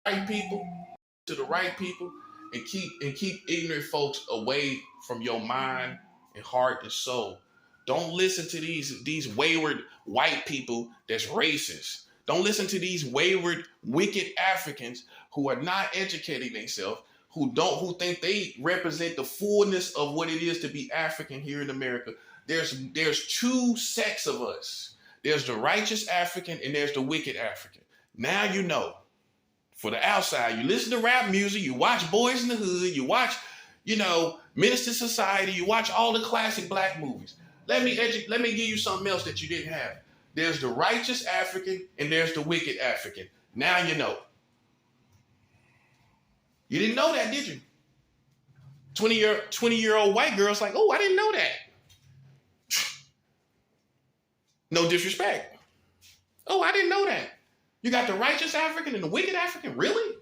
right people, to the right people, and keep ignorant folks away from your mind and heart and soul. Don't listen to these wayward white people that's racist. Don't listen to these wayward, wicked Africans who are not educating themselves, who think they represent the fullness of what it is to be African here in America. There's two sects of us. There's the righteous African and there's the wicked African. Now you know. For the outside, you listen to rap music, you watch Boys in the Hood, you watch, Minister Society, you watch all the classic black movies. Let me give you something else that you didn't have. There's the righteous African and there's the wicked African. Now you know. You didn't know that, did you? 20-year-old white girl's like, oh, I didn't know that. No disrespect. Oh, I didn't know that. You got the righteous African and the wicked African? Really?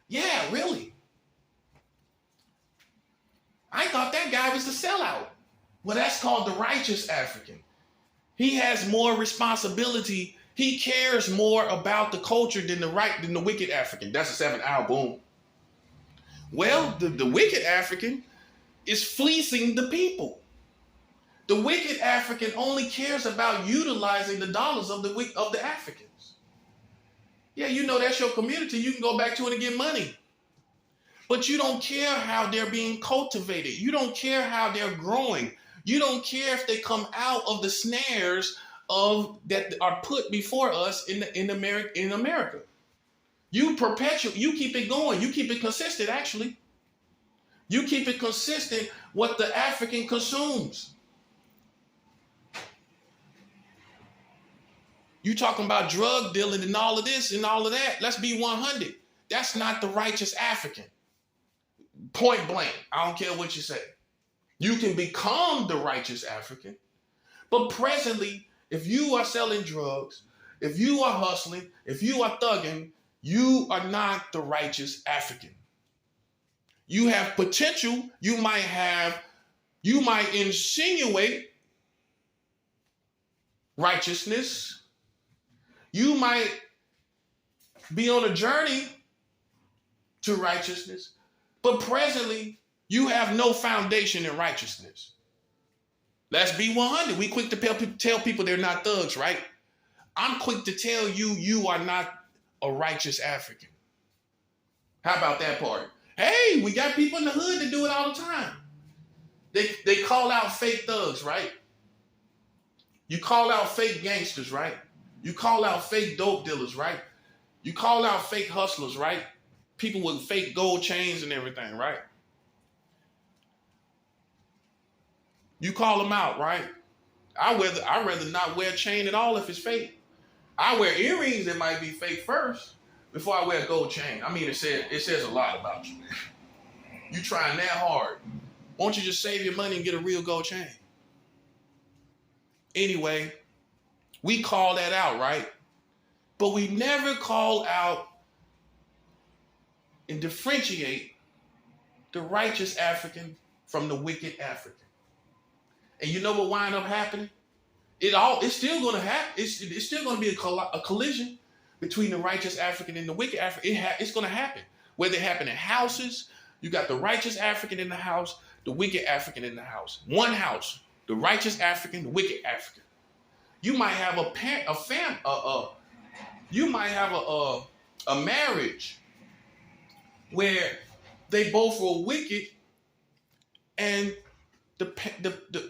Yeah, really. I thought that guy was the sellout. Well, that's called the righteous African. He has more responsibility. He cares more about the culture than the wicked African. That's a 7-hour boom. Well, the wicked African is fleecing the people. The wicked African only cares about utilizing the dollars of the Africans. Yeah, that's your community. You can go back to it and get money. But you don't care how they're being cultivated. You don't care how they're growing. You don't care if they come out of the snares that are put before us in America. You keep it going. You keep it consistent, actually. You keep it consistent what the African consumes. You talking about drug dealing and all of this and all of that. Let's be 100. That's not the righteous African. Point blank. I don't care what you say. You can become the righteous African, but presently, if you are selling drugs, if you are hustling, if you are thugging, you are not the righteous African. You have potential. You might insinuate righteousness. You might be on a journey to righteousness, but presently you have no foundation in righteousness. Let's be 100. We quick to tell people they're not thugs, right? I'm quick to tell you are not a righteous African. How about that part? Hey, we got people in the hood that do it all the time. They call out fake thugs, right? You call out fake gangsters, right? You call out fake dope dealers, right? You call out fake hustlers, right? People with fake gold chains and everything, right? You call them out, right? I'd rather not wear a chain at all if it's fake. I wear earrings that might be fake first before I wear a gold chain. I mean, it says a lot about you, man. You trying that hard. Why don't you just save your money and get a real gold chain? Anyway, we call that out, right? But we never call out and differentiate the righteous African from the wicked African. And you know what wind up happening? It's still going to happen. It's still going to be a collision between the righteous African and the wicked African. It's going to happen. Whether it happen in houses, you got the righteous African in the house, the wicked African in the house. One house, the righteous African, the wicked African. You might have a marriage where they both were wicked, and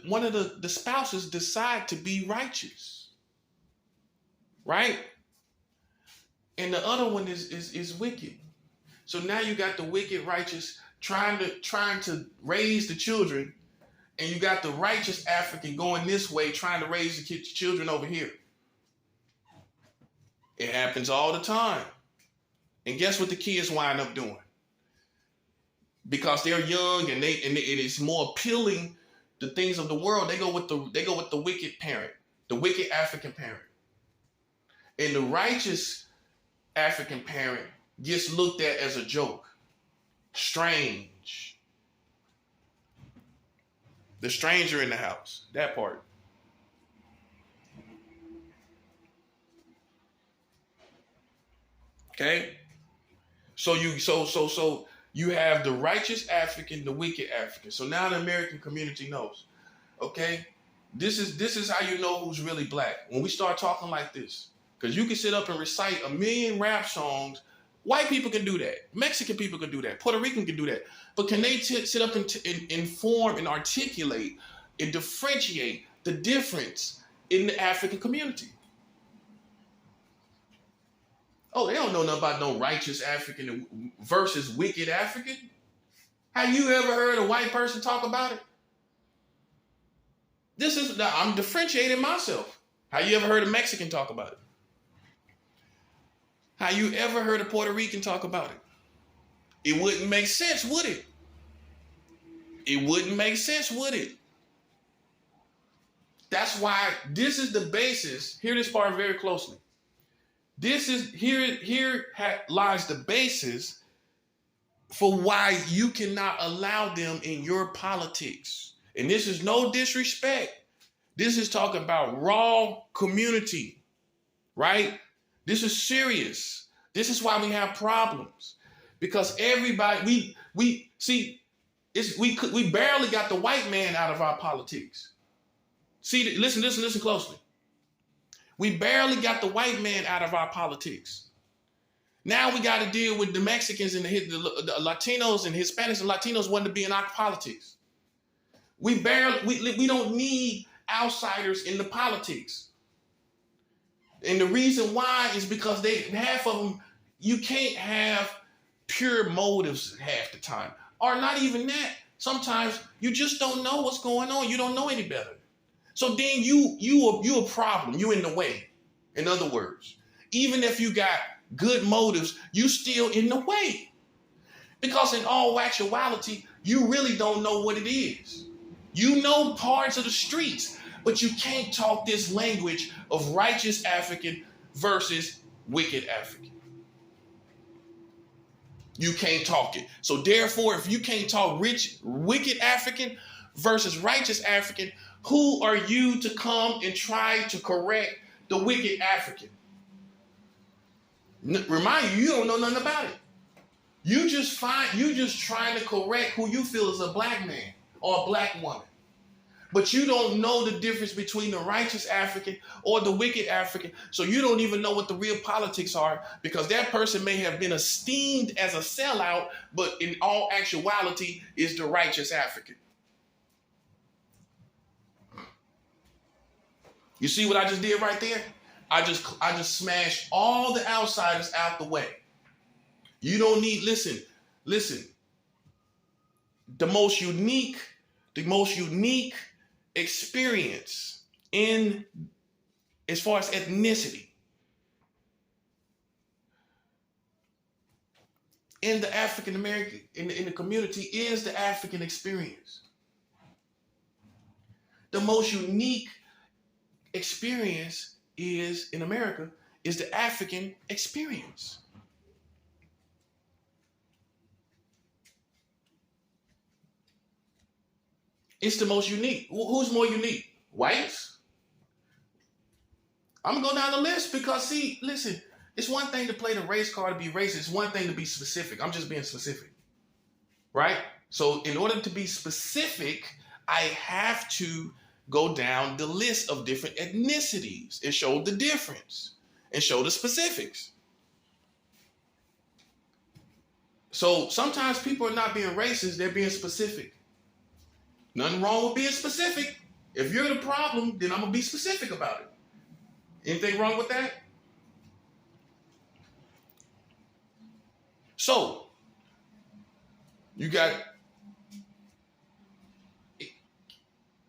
one of the spouses decide to be righteous, right? And the other one is wicked. So now you got the wicked righteous trying to raise the children, and you got the righteous African going this way trying to raise the children over here. It happens all the time. And guess what the kids wind up doing? Because they're young and it is more appealing to things of the world, they go with the wicked parent, the wicked African parent. And the righteous African parent gets looked at as a joke. Strange. The stranger in the house, that part. Okay? So you have the righteous African, the wicked African. So now the American community knows. Okay, this is how you know who's really black when we start talking like this. Because you can sit up and recite a million rap songs. White people can do that. Mexican people can do that. Puerto Rican can do that. But can they sit up and inform and articulate and differentiate the difference in the African community? Oh, they don't know nothing about no righteous African versus wicked African. Have you ever heard a white person talk about it? I'm differentiating myself. Have you ever heard a Mexican talk about it? Have you ever heard a Puerto Rican talk about it? It wouldn't make sense, would it? It wouldn't make sense, would it? That's why this is the basis. Hear this part very closely. Here lies the basis for why you cannot allow them in your politics. And this is no disrespect. This is talking about raw community, right? This is serious. This is why we have problems. Because everybody, we barely got the white man out of our politics. See, listen closely. We barely got the white man out of our politics. Now we got to deal with the Mexicans and the Latinos and Hispanics and Latinos wanting to be in our politics. We don't need outsiders in the politics. And the reason why is because half of them, you can't have pure motives half the time. Or not even that. Sometimes you just don't know what's going on. You don't know any better. So then you a problem. You in the way. In other words, even if you got good motives, you still in the way. Because in all actuality, you really don't know what it is. You know parts of the streets, but you can't talk this language of righteous African versus wicked African. You can't talk it. So therefore, if you can't talk wicked African versus righteous African, who are you to come and try to correct the wicked African? Remind you, you don't know nothing about it. You just trying to correct who you feel is a black man or a black woman. But you don't know the difference between the righteous African or the wicked African. So you don't even know what the real politics are, because that person may have been esteemed as a sellout, but in all actuality is the righteous African. You see what I just did right there? I just smashed all the outsiders out the way. You don't need, listen. The most unique experience as far as ethnicity in the African American, in the community, is the African experience. The most unique experience in America is the African experience. It's the most unique. Who's more unique? Whites? I'm gonna go down the list because, see, listen, it's one thing to play the race card to be racist. It's one thing to be specific. I'm just being specific, right? So in order to be specific, I have to go down the list of different ethnicities and show the difference and show the specifics. So sometimes people are not being racist, they're being specific. Nothing wrong with being specific. If you're the problem, then I'm going to be specific about it. Anything wrong with that? So, you got,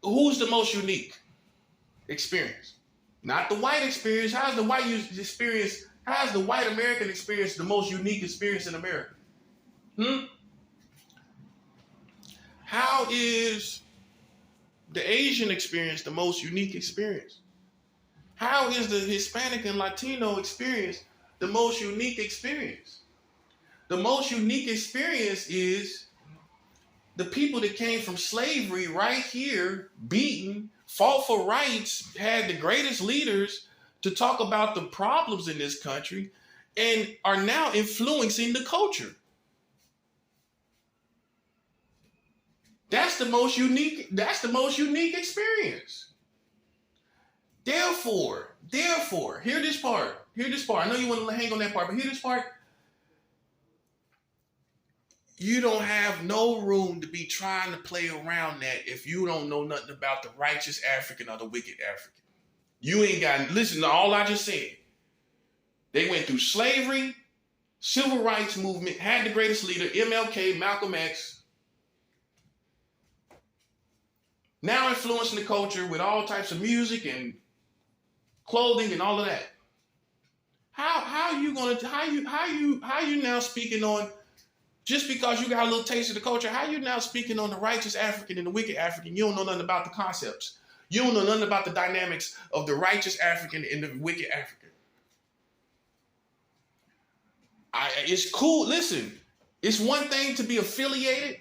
who's the most unique experience? Not the white experience. How's the white American experience the most unique experience in America? How is the Asian experience the most unique experience? How is the Hispanic and Latino experience the most unique experience? The most unique experience is the people that came from slavery right here, beaten, fought for rights, had the greatest leaders to talk about the problems in this country, and are now influencing the culture. That's the most unique experience. Therefore, hear this part. I know you want to hang on that part, but hear this part. You don't have no room to be trying to play around that if you don't know nothing about the righteous African or the wicked African. You ain't got, listen to all I just said. They went through slavery, civil rights movement, had the greatest leader, MLK, Malcolm X. Now influencing the culture with all types of music and clothing and all of that. How you now speaking on, just because you got a little taste of the culture, how you now speaking on the righteous African and the wicked African? You don't know nothing about the concepts. You don't know nothing about the dynamics of the righteous African and the wicked African. It's cool. Listen, it's one thing to be affiliated.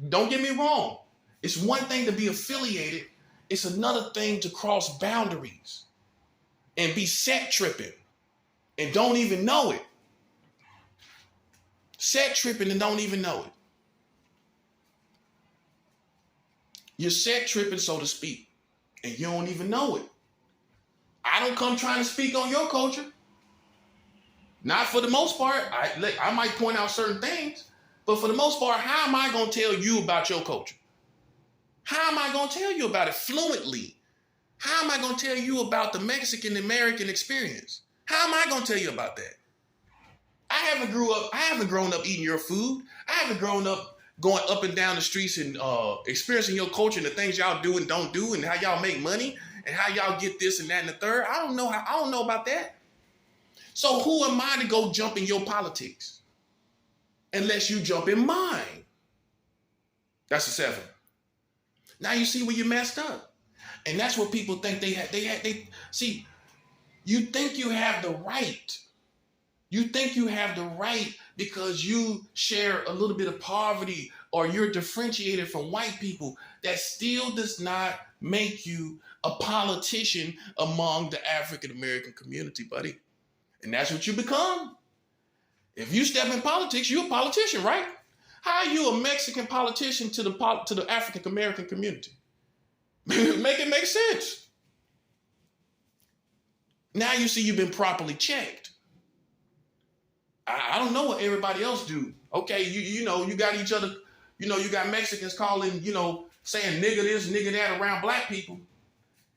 Don't get me wrong. It's one thing to be affiliated. It's another thing to cross boundaries and be set tripping and don't even know it. Set tripping and don't even know it. You're set tripping, so to speak, and you don't even know it. I don't come trying to speak on your culture. Not for the most part. I might point out certain things, but for the most part, how am I going to tell you about your culture? How am I going to tell you about it fluently? How am I going to tell you about the Mexican-American experience? How am I going to tell you about that? I haven't grown up eating your food. I haven't grown up going up and down the streets and experiencing your culture and the things y'all do and don't do and how y'all make money and how y'all get this and that and the third. I don't know about that. So who am I to go jump in your politics? Unless you jump in mine. That's a 7. Now you see where you messed up. And that's what people think they see, you think you have the right. You think you have the right because you share a little bit of poverty or you're differentiated from white people. That still does not make you a politician among the African American community, buddy. And that's what you become. If you step in politics, you're a politician, right? How are you a Mexican politician to the African American community? Make it make sense. Now you see you've been properly checked. I don't know what everybody else do. Okay, you know, you got each other, you know, you got Mexicans calling, you know, saying nigga this, nigga that around black people.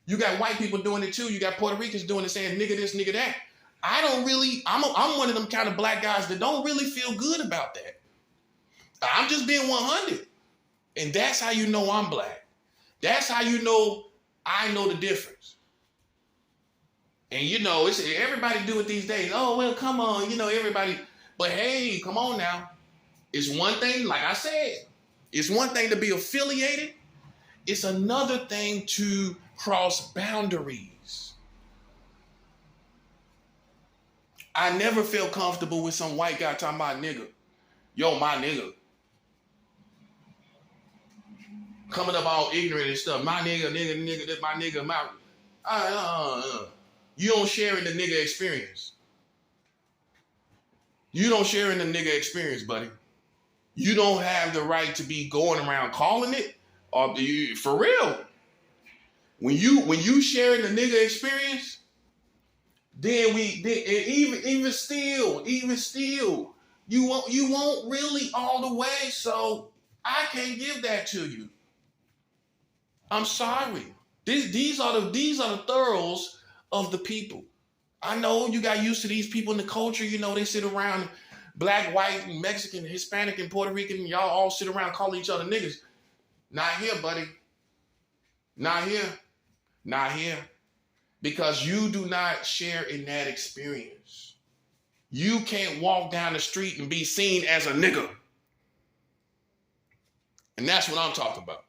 You got white people doing it too. You got Puerto Ricans doing it, saying nigga this, nigga that. I'm one of them kind of black guys that don't really feel good about that. I'm just being 100. And that's how you know I'm black. That's how you know I know the difference. And you know, it's everybody do it these days. Oh, well, come on, you know, everybody. But hey, come on now. It's one thing, like I said, it's one thing to be affiliated. It's another thing to cross boundaries. I never felt comfortable with some white guy talking about nigga. Yo, my nigga. Coming up all ignorant and stuff. My nigga, this my nigga, my... You don't share in the nigga experience. You don't share in the nigga experience, buddy. You don't have the right to be going around calling it. Or for real. When you share in the nigga experience, then even still, you won't really all the way. So I can't give that to you. I'm sorry. These are the thoroughs of the people. I know you got used to these people in the culture. You know, they sit around, black, white, Mexican, Hispanic, and Puerto Rican, and y'all all sit around calling each other niggas. Not here, buddy. Not here. Not here. Because you do not share in that experience. You can't walk down the street and be seen as a nigga. And that's what I'm talking about.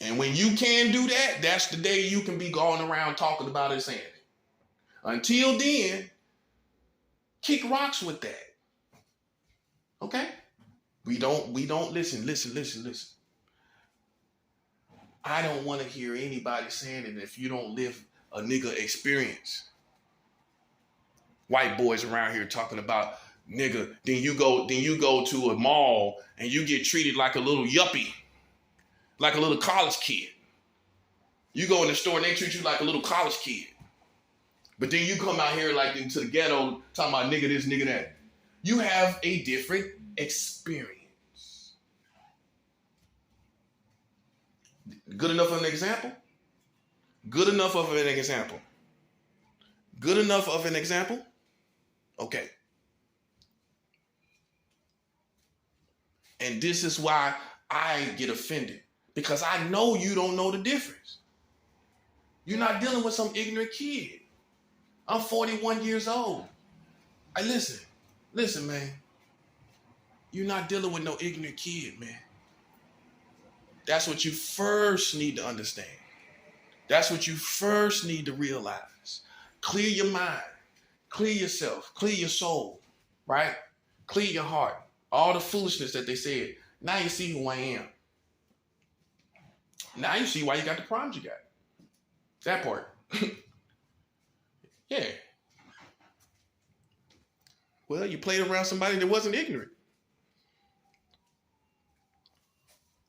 And when you can do that, that's the day you can be going around talking about it and saying it. Until then, kick rocks with that. Okay? We don't listen. I don't want to hear anybody saying it if you don't live a nigga experience. White boys around here talking about nigga. Then you go to a mall and you get treated like a little yuppie, like a little college kid. You go in the store and they treat you like a little college kid. But then you come out here like into the ghetto talking about nigga this, nigga that. You have a different experience. Good enough of an example? Good enough of an example? Good enough of an example? Okay. And this is why I get offended. Because I know you don't know the difference. You're not dealing with some ignorant kid. I'm 41 years old. Listen, man. You're not dealing with no ignorant kid, man. That's what you first need to understand. That's what you first need to realize. Clear your mind, clear yourself, clear your soul, right? Clear your heart. All the foolishness that they said. Now you see who I am. Now you see why you got the problems you got. That part. Yeah. Well, you played around somebody that wasn't ignorant.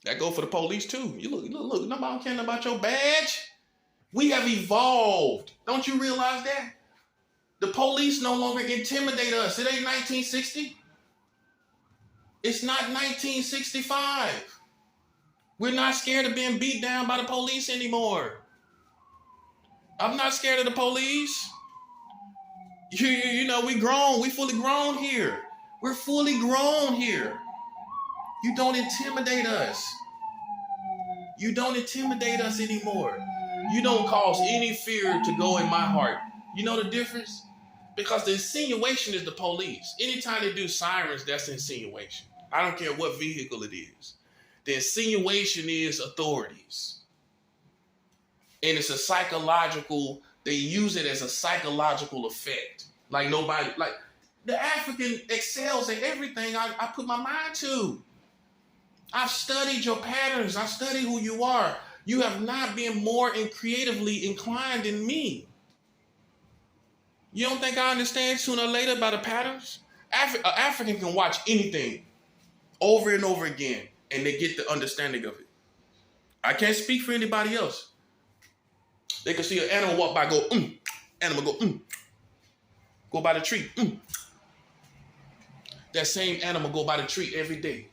That go for the police too. You look, nobody caring about your badge. We have evolved. Don't you realize that? The police no longer intimidate us. It ain't 1960. It's not 1965. We're not scared of being beat down by the police anymore. I'm not scared of the police. You know, we grown. We fully grown here. We're fully grown here. You don't intimidate us. You don't intimidate us anymore. You don't cause any fear to go in my heart. You know the difference? Because the insinuation is the police. Anytime they do sirens, that's insinuation. I don't care what vehicle it is. The insinuation is authorities. And it's a psychological, they use it as a psychological effect. Like the African excels at everything I put my mind to. I've studied your patterns. I studied who you are. You have not been more creatively inclined than me. You don't think I understand sooner or later about the patterns? African can watch anything over and over again, and they get the understanding of it. I can't speak for anybody else. They can see an animal walk by, go, animal go, go by the tree, That same animal go by the tree every day,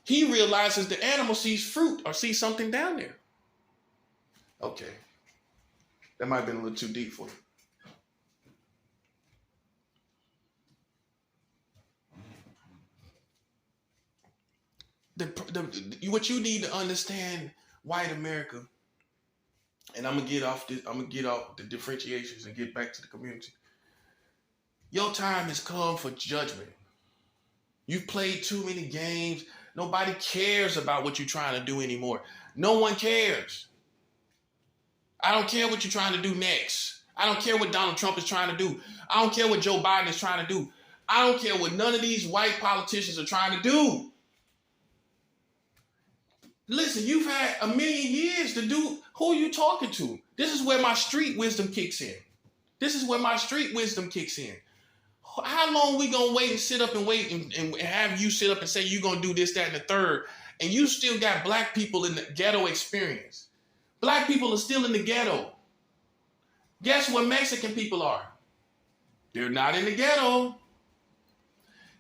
He realizes the animal sees fruit or sees something down there. Okay. That might have been a little too deep for you. What you need to understand, white America, and I'm gonna get off the differentiations and get back to the community. Your time has come for judgment. You've played too many games. Nobody cares about what you're trying to do anymore. No one cares. I don't care what you're trying to do next. I don't care what Donald Trump is trying to do. I don't care what Joe Biden is trying to do. I don't care what none of these white politicians are trying to do. Listen, you've had a million years to do. Who are you talking to? This is where my street wisdom kicks in. How long we gonna wait and sit up and wait and have you sit up and say you're gonna do this, that, and the third, and you still got black people in the ghetto experience? Black people are still in the ghetto. Guess where Mexican people are? They're not in the ghetto.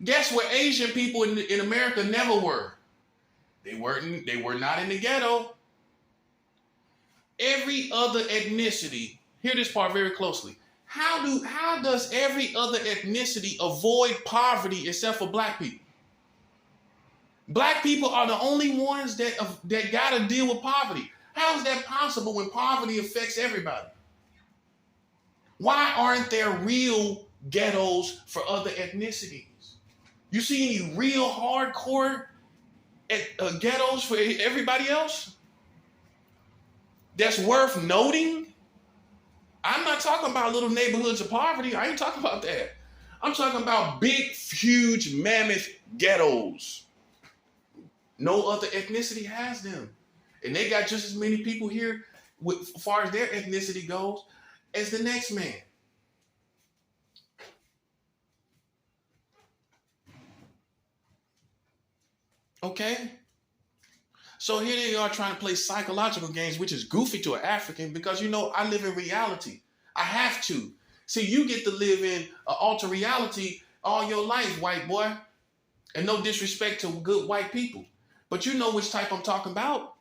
Guess where Asian people in America never were? They were not in the ghetto. Every other ethnicity, hear this part very closely. How does every other ethnicity avoid poverty except for black people? Black people are the only ones that got to deal with poverty. How is that possible when poverty affects everybody? Why aren't there real ghettos for other ethnicities? You see any real hardcore ghettos for everybody else that's worth noting? I'm not talking about little neighborhoods of poverty. I ain't talking about that. I'm talking about big, huge, mammoth ghettos. No other ethnicity has them. And they got just as many people here as far as their ethnicity goes. as the next man. Okay? So here they are trying to play psychological games, which is goofy to an African because, I live in reality. I have to. See, you get to live in an altered reality all your life, white boy. And no disrespect to good white people. But you know which type I'm talking about.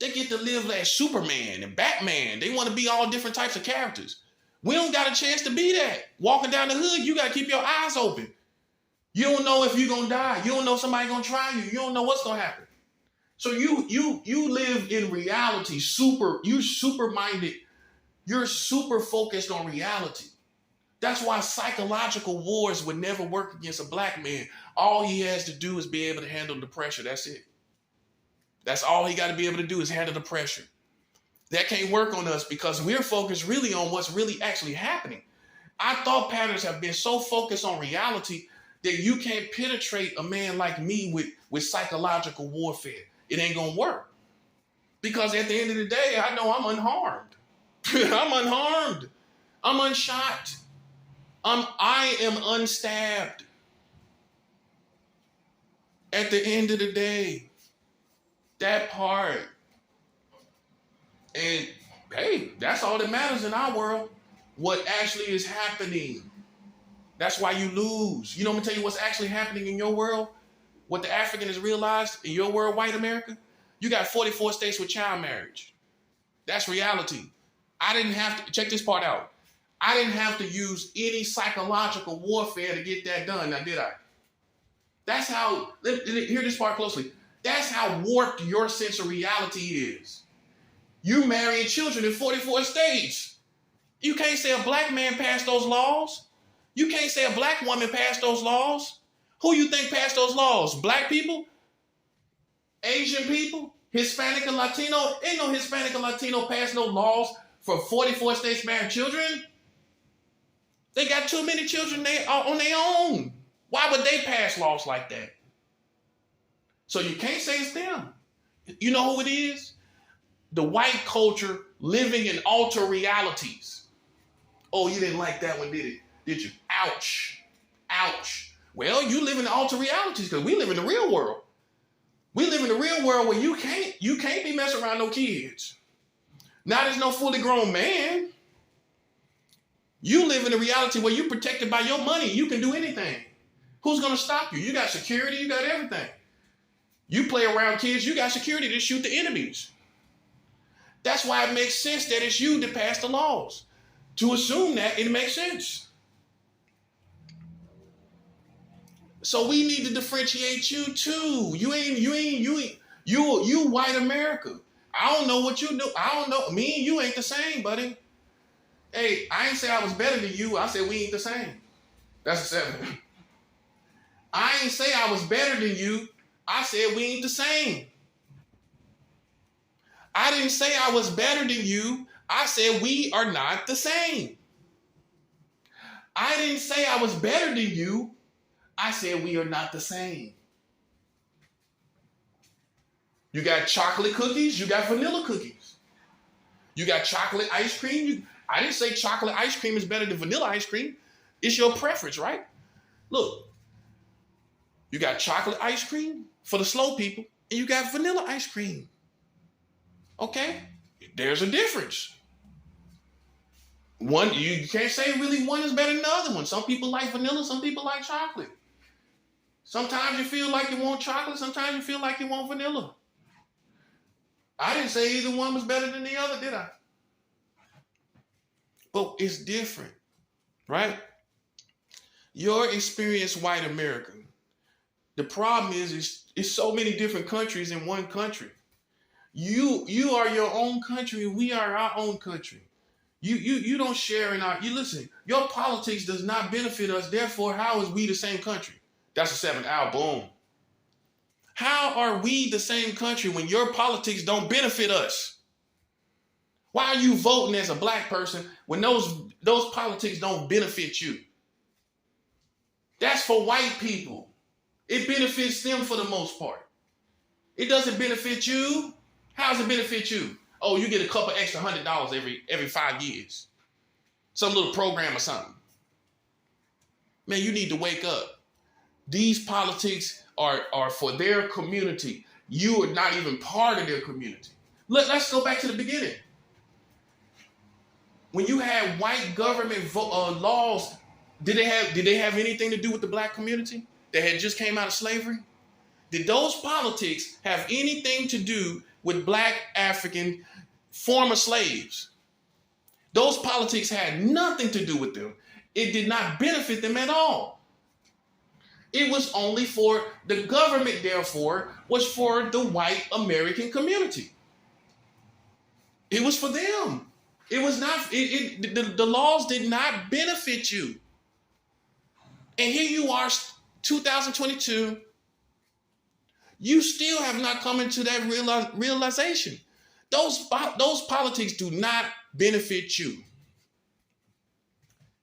They get to live as Superman and Batman. They want to be all different types of characters. We don't got a chance to be that. Walking down the hood, you got to keep your eyes open. You don't know if you're going to die. You don't know if somebody's going to try you. You don't know what's going to happen. So you live in reality, you super minded. You're super focused on reality. That's why psychological wars would never work against a black man. All he has to do is be able to handle the pressure. That's it. That's all he got to be able to do is handle the pressure. That can't work on us because we're focused really on what's really actually happening. Our thought patterns have been so focused on reality that you can't penetrate a man like me with psychological warfare. It ain't going to work. Because at the end of the day, I know I'm unharmed. I'm unharmed. I'm unshot. I am unstabbed. At the end of the day, that part. And hey, that's all that matters in our world. What actually is happening. That's why you lose. I'm going to tell you what's actually happening in your world. What the African has realized in your world, white America. You got 44 states with child marriage. That's reality. I didn't have to, check this part out. I didn't have to use any psychological warfare to get that done, now did I? That's how, hear this part closely. That's how warped your sense of reality is. You marrying children in 44 states. You can't say a black man passed those laws. You can't say a black woman passed those laws. Who you think passed those laws? Black people? Asian people? Hispanic and Latino? Ain't no Hispanic and Latino passed no laws for 44 states marrying children. They got too many children on their own. Why would they pass laws like that? So you can't say it's them. You know who it is? The white culture living in alter realities. Oh, you didn't like that one, did it? Did you? Ouch. Ouch. Well, you live in alter realities because we live in the real world. We live in the real world where you can't be messing around no kids. Now there's no fully grown man. You live in a reality where you're protected by your money. You can do anything. Who's going to stop you? You got security. You got everything. You play around kids. You got security to shoot the enemies. That's why it makes sense that it's you that passed the laws. To assume that, it makes sense. So we need to differentiate you too. You white America. I don't know what you do. I don't know. Me and you ain't the same, buddy. Hey, I ain't say I was better than you. I said we ain't the same. That's a 7. I ain't say I was better than you. I said we ain't the same. I didn't say I was better than you. I said we are not the same. I didn't say I was better than you. I said we are not the same. You got chocolate cookies. You got vanilla cookies. You got chocolate ice cream. I didn't say chocolate ice cream is better than vanilla ice cream. It's your preference, right? Look, you got chocolate ice cream for the slow people, and you got vanilla ice cream. Okay? There's a difference. One, you can't say really one is better than the other one. Some people like vanilla, some people like chocolate. Sometimes you feel like you want chocolate, sometimes you feel like you want vanilla. I didn't say either one was better than the other, did I? But it's different, right? Your experience, white American. The problem is it's so many different countries in one country. You are your own country, and we are our own country. You don't share in our. You listen. Your politics does not benefit us. Therefore, how is we the same country? That's a 7 out. Boom. How are we the same country when your politics don't benefit us? Why are you voting as a black person when those politics don't benefit you? That's for white people. It benefits them for the most part. It doesn't benefit you. How does it benefit you? Oh, you get a couple extra $100 every 5 years. some little program or something. Man, you need to wake up. These politics are for their community. You are not even part of their community. Let's go back to the beginning. When you had white government laws, did they have anything to do with the black community that had just came out of slavery? Did those politics have anything to do with black African former slaves? Those politics had nothing to do with them. It did not benefit them at all. It was only for the government, therefore, was for the white American community. It was for them. It was not, the laws did not benefit you. And here you are, 2022, you still have not come into that realization. Those politics do not benefit you.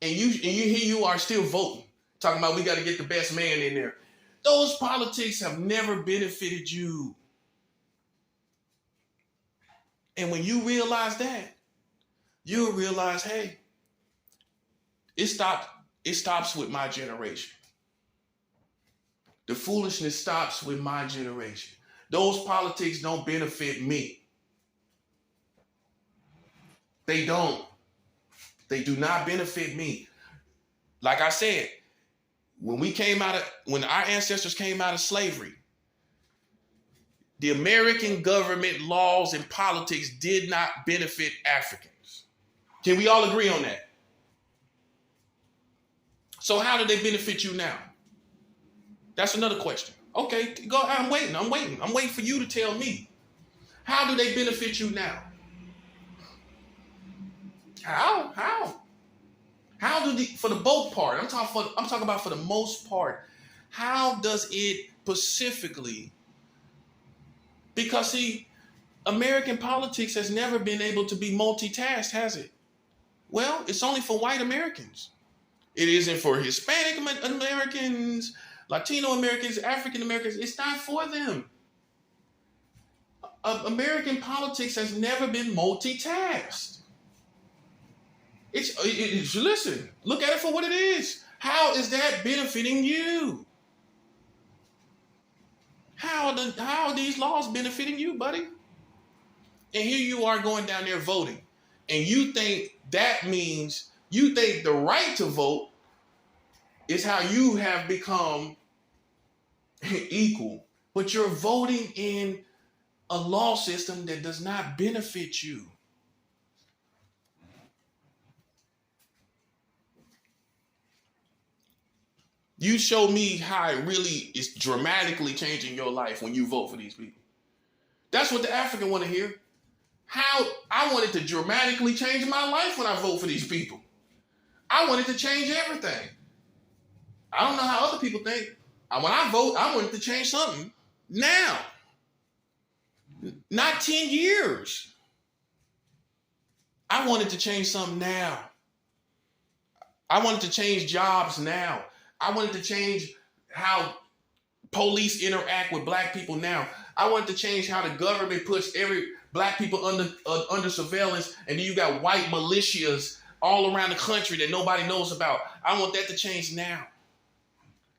And here you are still voting, talking about we got to get the best man in there. Those politics have never benefited you. And when you realize that, you'll realize, hey, it stops with my generation. The foolishness stops with my generation. Those politics don't benefit me. They don't. They do not benefit me. Like I said, when our ancestors came out of slavery, the American government laws and politics did not benefit Africans. Can we all agree on that? So how do they benefit you now? That's another question. Okay, go. I'm waiting for you to tell me. How do they benefit you now? How? How do for the both part? I'm talking about for the most part. How does it specifically? Because see, American politics has never been able to be multitasked, has it? Well, it's only for white Americans. It isn't for Hispanic Americans, Latino Americans, African Americans. It's not for them. American politics has never been multitasked. Listen, look at it for what it is. How is that benefiting you? How are these laws benefiting you, buddy? And here you are going down there voting. And you think the right to vote is how you have become equal. But you're voting in a law system that does not benefit you. You show me how it really is dramatically changing your life when you vote for these people. That's what the African want to hear. How I want it to dramatically change my life when I vote for these people. I want it to change everything. I don't know how other people think. When I vote, I want it to change something now. Not 10 years. I want it to change something now. I want it to change jobs now. I wanted to change how police interact with black people now. I wanted to change how the government puts every black people under surveillance, and then you got white militias all around the country that nobody knows about. I want that to change now.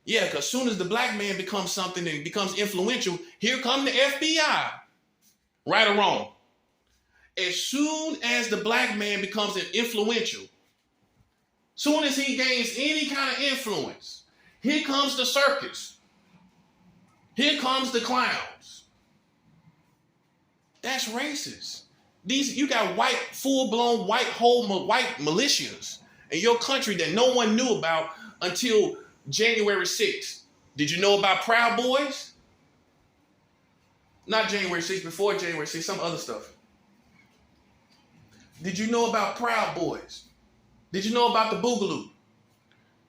Yeah, because as soon as the black man becomes something and becomes influential, here come the FBI. Right or wrong? As soon as the black man becomes influential, soon as he gains any kind of influence, here comes the circus. Here comes the clowns. That's racist. You got full-blown white militias in your country that no one knew about until January 6th. Did you know about Proud Boys? Not January 6th, before January 6th, some other stuff. Did you know about Proud Boys? Did you know about the Boogaloo?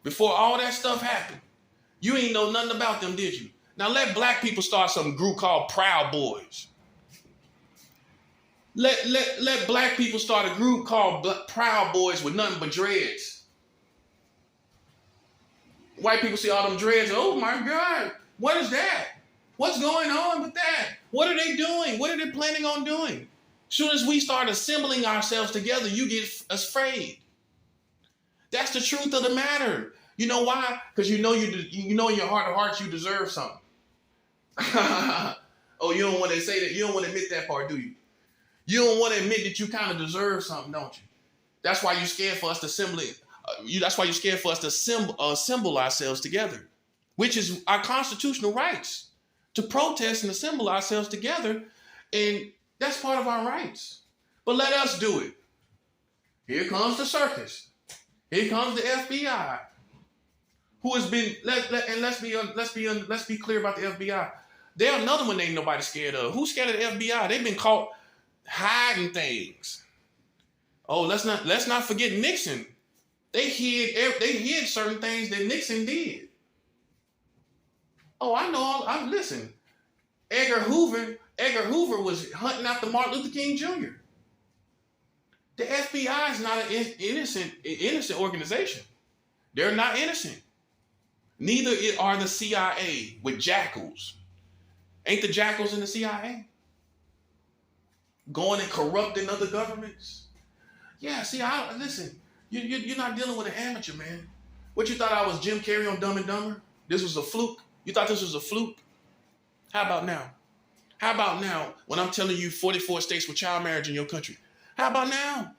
Before all that stuff happened, you ain't know nothing about them, did you? Now let black people start some group called Proud Boys. Let black people start a group called Proud Boys with nothing but dreads. White people see all them dreads. Oh my God, what is that? What's going on with that? What are they doing? What are they planning on doing? As soon as we start assembling ourselves together, you get afraid. That's the truth of the matter. You know why? Because you know in your heart of hearts you deserve something. Oh, you don't want to say that. You don't want to admit that part, do you? You don't want to admit that you kind of deserve something, don't you? That's why you're scared for us to that's why you're scared for us to assemble ourselves together, which is our constitutional rights to protest and assemble ourselves together, and that's part of our rights. But let us do it. Here comes the circus. Here comes the FBI, who has been. Let's be clear about the FBI. They're another one ain't nobody scared of. Who's scared of the FBI? They've been caught hiding things. Oh, let's not forget Nixon. They hid certain things that Nixon did. Oh, I know. Listen. Edgar Hoover was hunting after Martin Luther King Jr. The FBI is not an innocent organization. They're not innocent. Neither are the CIA with jackals. Ain't the jackals in the CIA? Going and corrupting other governments? Yeah, see, listen, you're not dealing with an amateur, man. What, you thought I was Jim Carrey on Dumb and Dumber? This was a fluke? You thought this was a fluke? How about now? How about now when I'm telling you 44 states with child marriage in your country? How about now?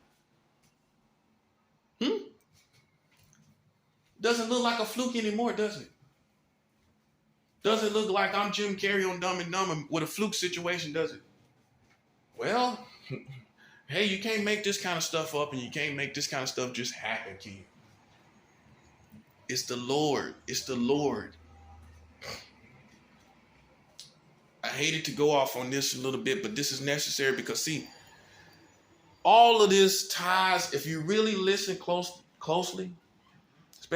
Doesn't look like a fluke anymore, does it? Doesn't look like I'm Jim Carrey on Dumb and Dumber with a fluke situation, does it? Well, hey, you can't make this kind of stuff up, and you can't make this kind of stuff just happen, King. It's the Lord. It's the Lord. I hated to go off on this a little bit, but this is necessary because, see, all of this ties, if you really listen closely,